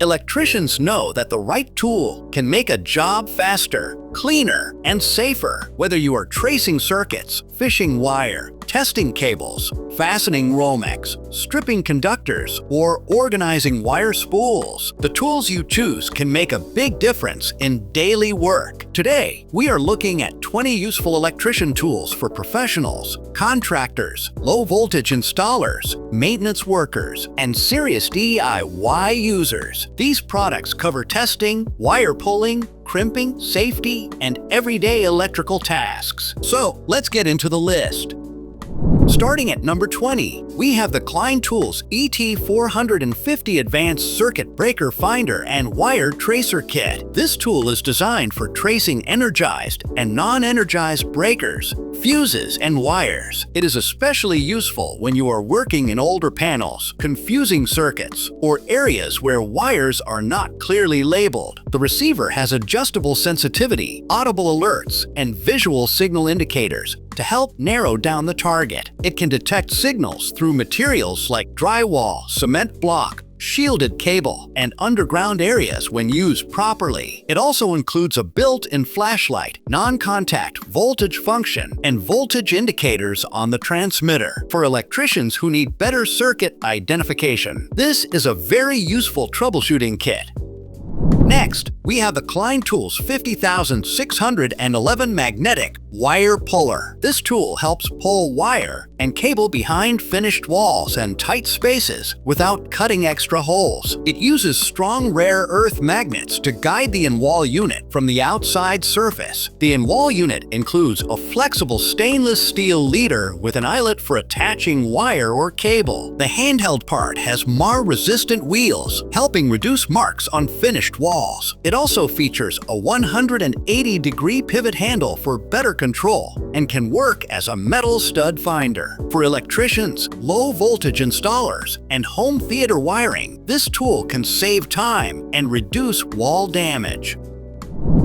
Electricians know that the right tool can make a job faster, cleaner, and safer. Whether you are tracing circuits, fishing wire, testing cables, fastening Romex, stripping conductors, or organizing wire spools, the tools you choose can make a big difference in daily work. Today, we are looking at 20 useful electrician tools for professionals, contractors, low-voltage installers, maintenance workers, and serious DIY users. These products cover testing, wire pulling, crimping, safety, and everyday electrical tasks. So, let's get into the list. Starting at number 20, we have the Klein Tools ET450 Advanced Circuit Breaker Finder and Wire Tracer Kit. This tool is designed for tracing energized and non-energized breakers, fuses, and wires. It is especially useful when you are working in older panels, confusing circuits, or areas where wires are not clearly labeled. The receiver has adjustable sensitivity, audible alerts, and visual signal indicators to help narrow down the target. It can detect signals through materials like drywall, cement block, shielded cable, and underground areas when used properly. It also includes a built-in flashlight, non-contact voltage function, and voltage indicators on the transmitter for electricians who need better circuit identification. This is a very useful troubleshooting kit. Next, we have the Klein Tools 50611 Magnetic Wire Puller. This tool helps pull wire and cable behind finished walls and tight spaces without cutting extra holes. It uses strong rare earth magnets to guide the in-wall unit from the outside surface. The in-wall unit includes a flexible stainless steel leader with an eyelet for attaching wire or cable. The handheld part has mar-resistant wheels, helping reduce marks on finished walls. It also features a 180-degree pivot handle for better control and can work as a metal stud finder. For electricians, low-voltage installers, and home theater wiring, this tool can save time and reduce wall damage.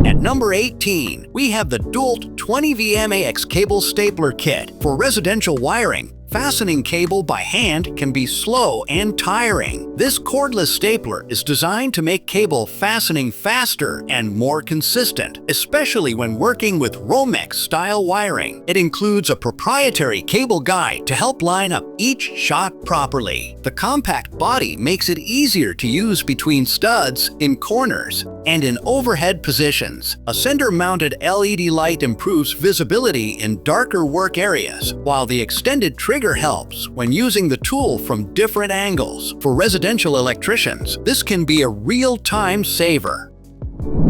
At number 18, we have the DEWALT 20VMAX Cable Stapler Kit. For residential wiring, fastening cable by hand can be slow and tiring. This cordless stapler is designed to make cable fastening faster and more consistent, especially when working with Romex-style wiring. It includes a proprietary cable guide to help line up each shot properly. The compact body makes it easier to use between studs, in corners, and in overhead positions. A center-mounted LED light improves visibility in darker work areas, while the extended trigger helps when using the tool from different angles. For residential electricians, this can be a real-time saver.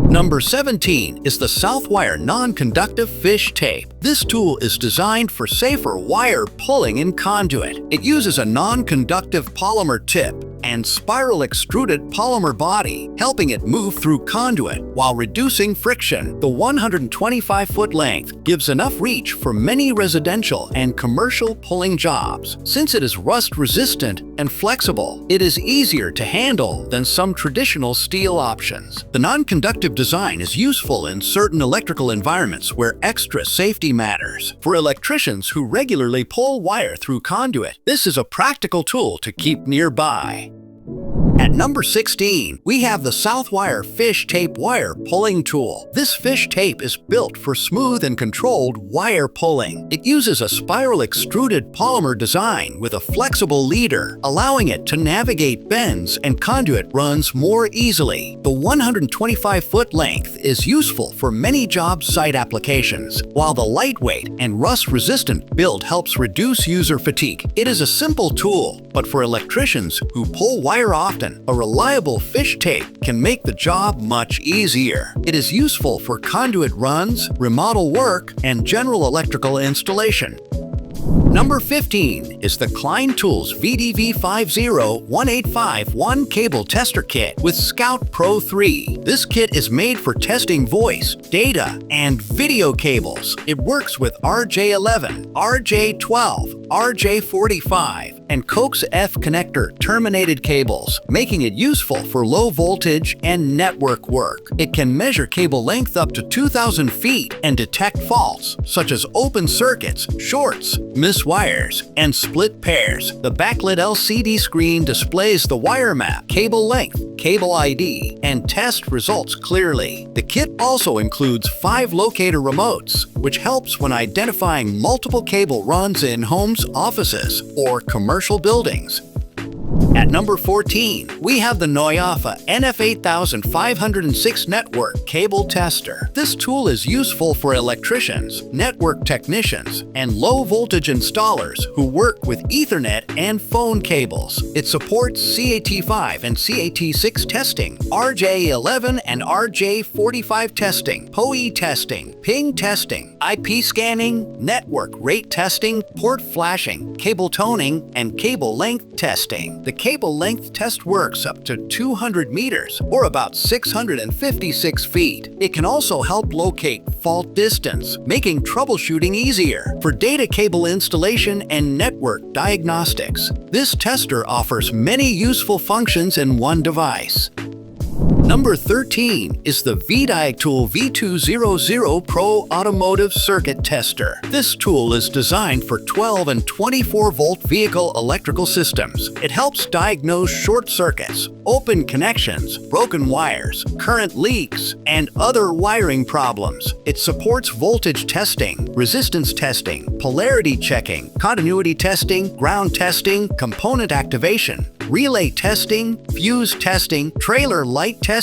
Number 17 is the Southwire Non-Conductive Fish Tape. This tool is designed for safer wire pulling in conduit. It uses a non-conductive polymer tip and spiral extruded polymer body, helping it move through conduit while reducing friction. The 125-foot length gives enough reach for many residential and commercial pulling jobs. Since it is rust-resistant and flexible, it is easier to handle than some traditional steel options. The non-conductive design is useful in certain electrical environments where extra safety matters. For electricians who regularly pull wire through conduit, this is a practical tool to keep nearby. At number 16, we have the Southwire Fish Tape Wire Pulling Tool. This fish tape is built for smooth and controlled wire pulling. It uses a spiral extruded polymer design with a flexible leader, allowing it to navigate bends and conduit runs more easily. The 125-foot length is useful for many job site applications, while the lightweight and rust-resistant build helps reduce user fatigue. It is a simple tool, but for electricians who pull wire often, a reliable fish tape can make the job much easier. It is useful for conduit runs, remodel work, and general electrical installation. Number 15 is the Klein Tools VDV50185 Cable Tester Kit with Scout Pro 3. This kit is made for testing voice, data, and video cables. It works with RJ11, RJ12, RJ45, and coax F connector terminated cables, making it useful for low voltage and network work. It can measure cable length up to 2,000 feet and detect faults such as open circuits, shorts, miswires, and split pairs. The backlit LCD screen displays the wire map, cable length, cable ID, and test results clearly. The kit also includes 5 locator remotes, which helps when identifying multiple cable runs in homes, offices, or commercial buildings. At number 14, we have the NOYAFA NF8506 Network Cable Tester. This tool is useful for electricians, network technicians, and low-voltage installers who work with Ethernet and phone cables. It supports CAT5 and CAT6 testing, RJ11 and RJ45 testing, PoE testing, ping testing, IP scanning, network rate testing, port flashing, cable toning, and cable length testing. The cable length test works up to 200 meters, or about 656 feet. It can also help locate fault distance, making troubleshooting easier. For data cable installation and network diagnostics, this tester offers many useful functions in one device. Number 13 is the VDIAGTOOL V200 Pro Automotive Circuit Tester. This tool is designed for 12 and 24-volt vehicle electrical systems. It helps diagnose short circuits, open connections, broken wires, current leaks, and other wiring problems. It supports voltage testing, resistance testing, polarity checking, continuity testing, ground testing, component activation, relay testing, fuse testing, trailer light testing,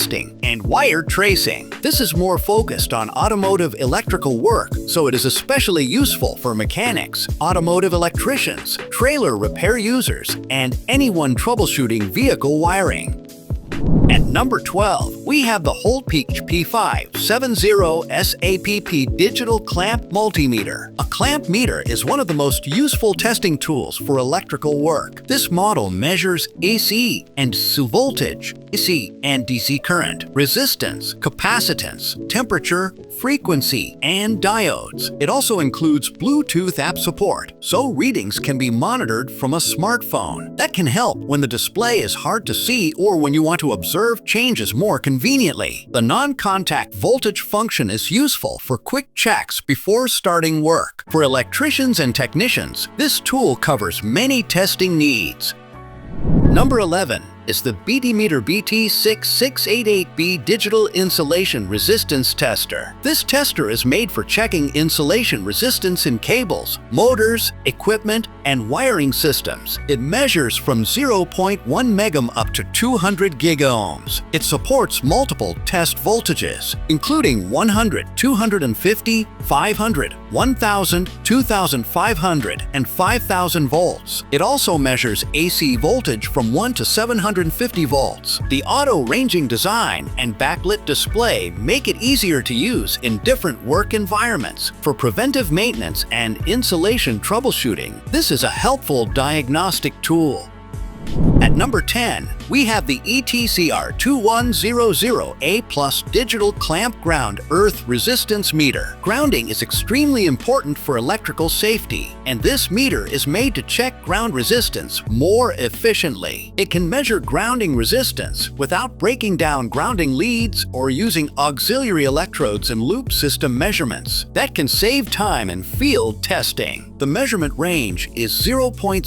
and wire tracing. This is more focused on automotive electrical work, so it is especially useful for mechanics, automotive electricians, trailer repair users, and anyone troubleshooting vehicle wiring. At number 12, we have the HOLDPEAK P570 SAPP Digital Clamp Multimeter. A clamp meter is one of the most useful testing tools for electrical work. This model measures AC and DC voltage, AC and DC current, resistance, capacitance, temperature, frequency, and diodes. It also includes Bluetooth app support, so readings can be monitored from a smartphone. That can help when the display is hard to see or when you want to observe changes more conveniently. The non-contact voltage function is useful for quick checks before starting work. For electricians and technicians, this tool covers many testing needs. Number 11 is the BTMETER BT6688B Digital Insulation Resistance Tester. This tester is made for checking insulation resistance in cables, motors, equipment, and wiring systems. It measures from 0.1 megohm up to 200 gigaohms. It supports multiple test voltages, including 100, 250, 500, 1000, 2500, and 5000 volts. It also measures AC voltage from 1 to 750 volts. The auto-ranging design and backlit display make it easier to use in different work environments. For preventive maintenance and insulation troubleshooting, this is a helpful diagnostic tool. At number 10, we have the ETCR2100A Plus Digital Clamp Ground Earth Resistance Meter. Grounding is extremely important for electrical safety, and this meter is made to check ground resistance more efficiently. It can measure grounding resistance without breaking down grounding leads or using auxiliary electrodes and loop system measurements. That can save time in field testing. The measurement range is 0.010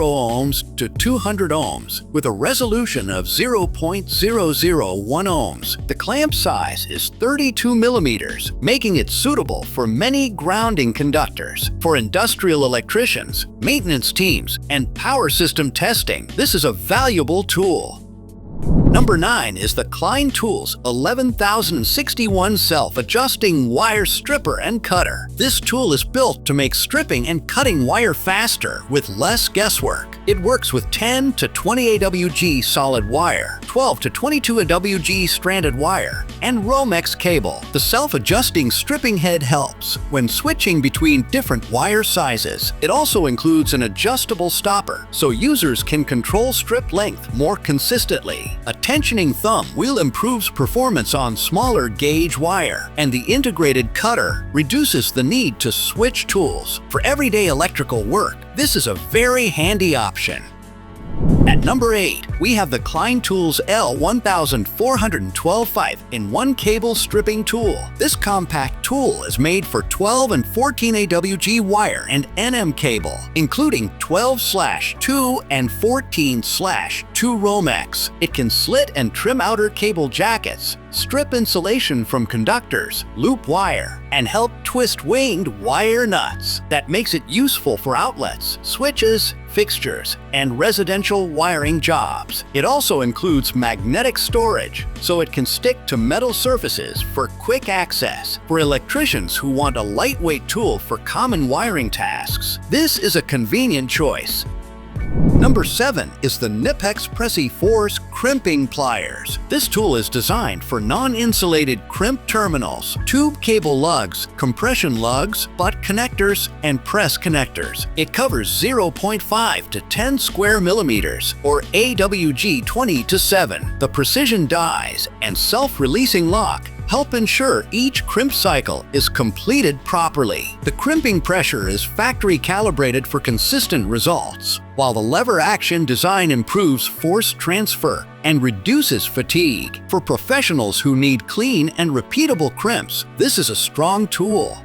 ohms to 200 ohms, with a resolution of 0.001 ohms. The clamp size is 32 millimeters, making it suitable for many grounding conductors. For industrial electricians, maintenance teams, and power system testing, this is a valuable tool. Number 9 is the Klein Tools 11061 Self-Adjusting Wire Stripper and Cutter. This tool is built to make stripping and cutting wire faster with less guesswork. It works with 10 to 20 AWG solid wire, 12 to 22 AWG stranded wire, and Romex cable. The self-adjusting stripping head helps when switching between different wire sizes. It also includes an adjustable stopper, so users can control strip length more consistently. efficiently. A tensioning thumb wheel improves performance on smaller gauge wire, and the integrated cutter reduces the need to switch tools. For everyday electrical work, this is a very handy option. At number 8, we have the Klein Tools L1412 5-in-1 cable stripping tool. This compact tool is made for 12 and 14 AWG wire and NM cable, including 12/2 and 14/2 Romex. It can slit and trim outer cable jackets, strip insulation from conductors, loop wire, and help twist winged wire nuts. That makes it useful for outlets, switches, fixtures, and residential wiring jobs. It also includes magnetic storage, so it can stick to metal surfaces for quick access. For electricians who want a lightweight tool for common wiring tasks, this is a convenient choice. Number 7 is the Knipex Preci-Force Crimping Pliers. This tool is designed for non-insulated crimp terminals, tube cable lugs, compression lugs, butt connectors, and press connectors. It covers 0.5 to 10 square millimeters, or AWG 20 to 7. The precision dies and self-releasing lock help ensure each crimp cycle is completed properly. The crimping pressure is factory calibrated for consistent results, while the lever action design improves force transfer and reduces fatigue. For professionals who need clean and repeatable crimps, this is a strong tool.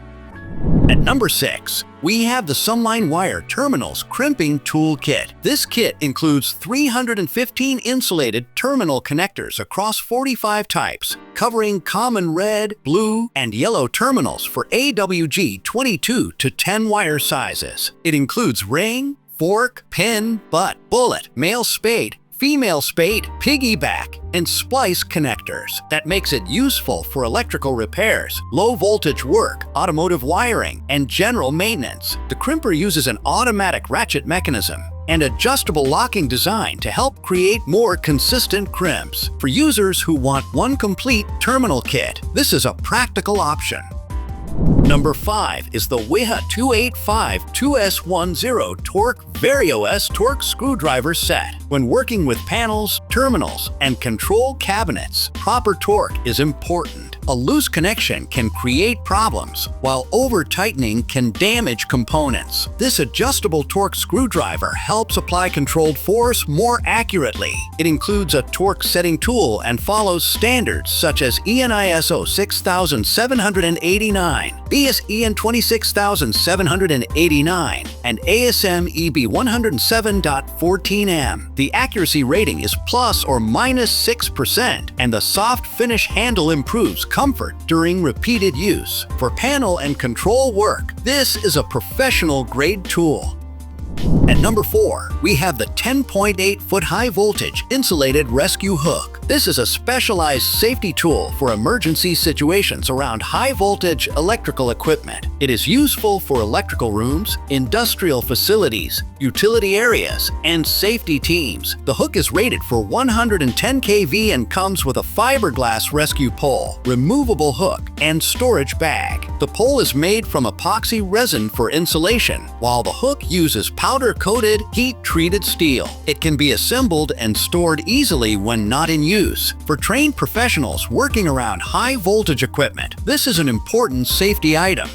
At number 6, we have the Sunline Wire Terminals Crimping Tool Kit. This kit includes 315 insulated terminal connectors across 45 types, covering common red, blue, and yellow terminals for AWG 22 to 10 wire sizes. It includes ring, fork, pin, butt, bullet, male spade, female spade, piggyback, and splice connectors. That makes it useful for electrical repairs, low voltage work, automotive wiring, and general maintenance. The crimper uses an automatic ratchet mechanism and adjustable locking design to help create more consistent crimps. For users who want one complete terminal kit, this is a practical option. Number 5 is the WIHA 285 2S10 Torque Vario S Torque Screwdriver Set. When working with panels, terminals, and control cabinets, proper torque is important. A loose connection can create problems, while over-tightening can damage components. This adjustable torque screwdriver helps apply controlled force more accurately. It includes a torque setting tool and follows standards such as EN/ISO 6789, BS-EN 26789, and ASM EB 107.14M. The accuracy rating is plus or minus 6%, and the soft finish handle improves comfort during repeated use. For panel and control work, this is a professional-grade tool. At number 4, we have the 10.8-foot high-voltage insulated rescue hook. This is a specialized safety tool for emergency situations around high-voltage electrical equipment. It is useful for electrical rooms, industrial facilities, utility areas, and safety teams. The hook is rated for 110 kV and comes with a fiberglass rescue pole, removable hook, and storage bag. The pole is made from epoxy resin for insulation, while the hook uses powder-coated, heat-treated steel. It can be assembled and stored easily when not in use. For trained professionals working around high-voltage equipment, this is an important safety item.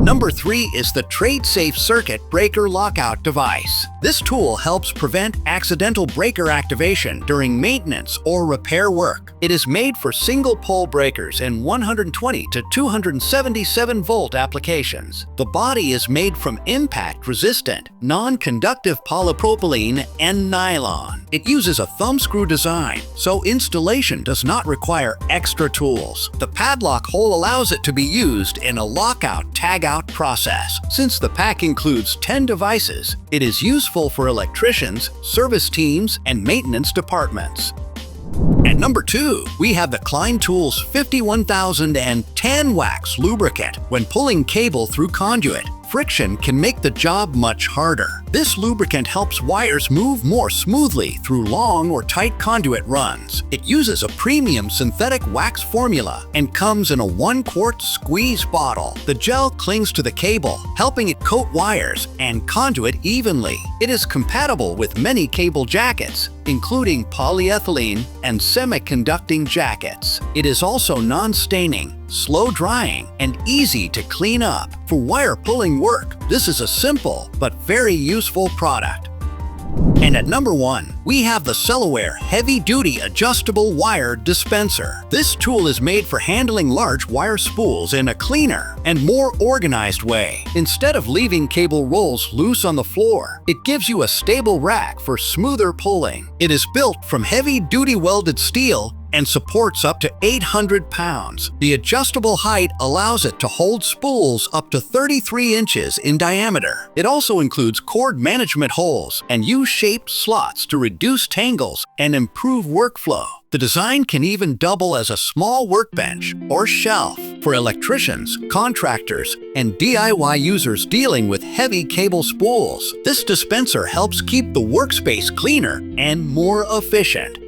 Number 3 is the Trade-Safe Circuit Breaker Lockout Device. This tool helps prevent accidental breaker activation during maintenance or repair work. It is made for single-pole breakers in 120 to 277 volt applications. The body is made from impact-resistant, non-conductive polypropylene and nylon. It uses a thumb screw design, so installation does not require extra tools. The padlock hole allows it to be used in a lockout-tagout process. Since the pack includes 10 devices, it is useful for electricians, service teams, and maintenance departments. At number 2, we have the Klein Tools 51010 Wax Lubricant. When pulling cable through conduit, friction can make the job much harder. This lubricant helps wires move more smoothly through long or tight conduit runs. It uses a premium synthetic wax formula and comes in a 1-quart squeeze bottle. The gel clings to the cable, helping it coat wires and conduit evenly. It is compatible with many cable jackets, including polyethylene and semiconducting jackets. It is also non-staining, slow-drying, and easy to clean up. For wire pulling work, this is a simple but very useful product. And at number 1, we have the Southwire Heavy-Duty Adjustable Wire Dispenser. This tool is made for handling large wire spools in a cleaner and more organized way. Instead of leaving cable rolls loose on the floor, it gives you a stable rack for smoother pulling. It is built from heavy-duty welded steel and supports up to 800 pounds. The adjustable height allows it to hold spools up to 33 inches in diameter. It also includes cord management holes and U-shaped slots to reduce tangles and improve workflow. The design can even double as a small workbench or shelf for electricians, contractors, and DIY users dealing with heavy cable spools. This dispenser helps keep the workspace cleaner and more efficient.